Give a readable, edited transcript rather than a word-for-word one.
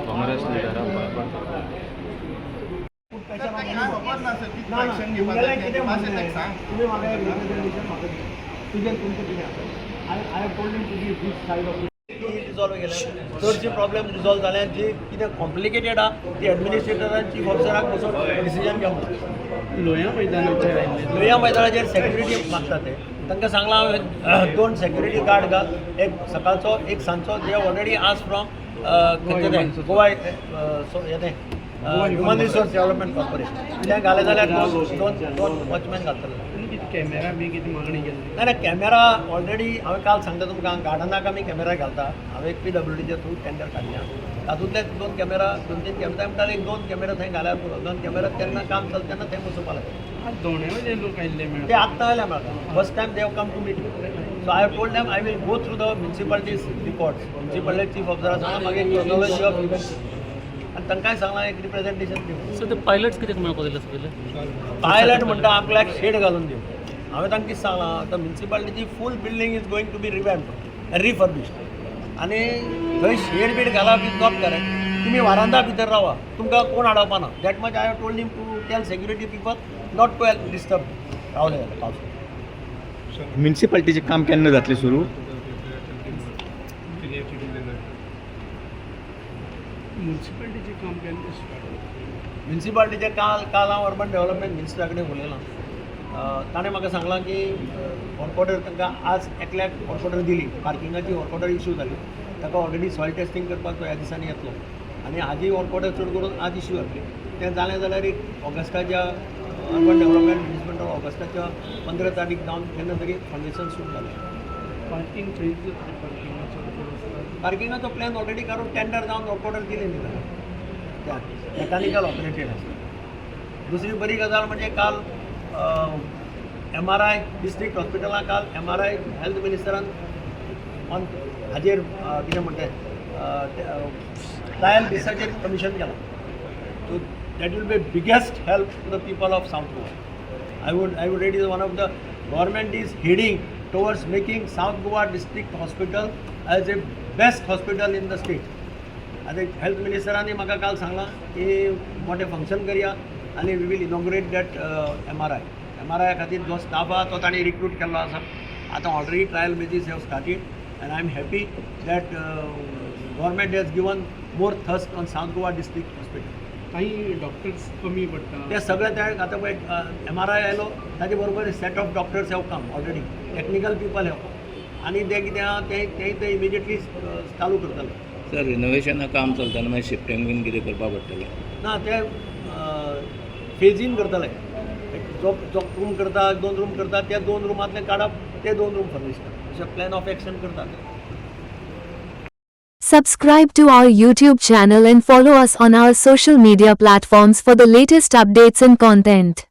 Congress resolve केल्या चडशी problem resolve जाल्या जी कितें कॉम्प्लिकेटेड आहा ती एडमिनिस्ट्रेटरान चीफ ऑफिसराक बसून डिसिजन घेवं लोहया मैदानाचेर सेक्युरिटी मागता ते तांकां सांगलां हांवें 2 सेक्युरिटी गार्ड घाल एक सकाळचो एक सांजचो जे ऑलरेडी आज from Goa human resource development corporation ते घाले जाल्यार दोन वॉचमॅन घालतले कॅमेरा बी कितें मागणी केली ना कॅमेरा ऑलरेडी हांवें काल सांगता तुमकां गार्डनाक आमी कॅमेरा घालता हांवें PWDच्या थ्रू टेंडर काडल्या तातूंतले 2 कॅमेरा 2-3 कॅमेरा म्हणटाले 2 कॅमेरा थंय घाल्यार पुरो 2 कॅमेरा तेन्ना काम चलता तेन्ना थंय बसोवपा लागले दोनूय लोक आयिल्ले ते आत्तां आयल्या म्हाका first time they have come to meet so I have told them I will go through the municipality's records municipality chief ऑफिसराक सांगलां मागीर क्रोनॉलॉजी ऑफ इव्हेंट्स आनी तांकांय सांगलां एक रिप्रेझेंटेशन दिवं सो ते पायलट्स कित्याक मेळपाक दिले सगळे पायलट म्हणटा आपल्याक शेड घालून दिवं हांवें तांकां कितें सांगलां द म्युन्सिपालिटीची full building is going to be revamped refurbished आनी थंय शेड बीड घालप इज नॉट करेक्ट तुमी वारांदा भितर रावा तुमकां कोण हाडवपा ना that much I have told him to tell security people not to disturb रावले जाल्यार पावसाळ्यात म्युन्सिपालिटीचें काम केन्ना जातलें सुरू म्युन्सिपालिटीचें काम केन्ना स्टार्ट म्युन्सिपालिटीचें काल हांव अर्बन डेव्हलपमेंट मिनिस्टरा कडेन उलयलां ताणें म्हाका सांगलां की वर्क ऑर्डर तांकां आज एकल्याक वर्क ऑर्डर दिली पार्किंगाची वर्क ऑर्डर इश्यू जाली ताका ऑलरेडी सॉयल टेस्टिंग करपाक तो ह्या दिसांनी येतलो आनी हाजी वर्क ऑर्डर चड करून आज इश्यू जातली तें जालें जाल्यार एक ऑगस्टाच्या अर्बन डेव्हलपमेंट मॅनेजमेंट ऑफ ऑगस्टाच्या 15 तारीख जावन केन्ना तरी फावंडेशन सुरू जालें पार्किंग थंय पार्किंगाचो प्लॅन ऑलरेडी काडून टेंडर जावन वर्क ऑर्डर दिली न्ही त्या मॅकानिकल ऑपरेटेड आसा दुसरी बरी गजाल म्हणजे काल MRI डिस्ट्रिक्ट हॉस्पिटलां काल MRI हेल्थ मिनिस्टरान ऑन हाजेर कितें म्हणटात ट्रायल बेसाचेर कमिशन केलां so that will be biggest help to the people of South Goa I would rate it one of the government is heading towards making South Goa district hospital as a best hospital in the state. आतां health मिनिस्टरांनी म्हाका काल सांगलां की मोठें function करया आनी we will inaugurate that MRI खातीर जो स्टाफ आहा तो तांणी रिक्रूट केल्लो आसा आतां already trial basis have started and I am happy that government has given more thrust on South Goa district hospital काही डॉक्टर्स कमी पडटा ते सगळे त्या आतां पळय MRI आयलो ताजे बरोबर set of doctors have come already technical people have आनी ते कितें आहा ते इमिजिएटली चालू करतले सर रिनोवेशना काम चलतना मागीर शिफ्टिंग बीन कितें करपा पडटलें ना ते फेजीन करतले जो रूम करता 2 रूम करता त्या 2 रुमांतले काडप ते 2 रूम फर्निश करता अशें प्लॅन ऑफ एक्शन करतात Subscribe to our YouTube channel and follow us on our social media platforms for the latest updates and content.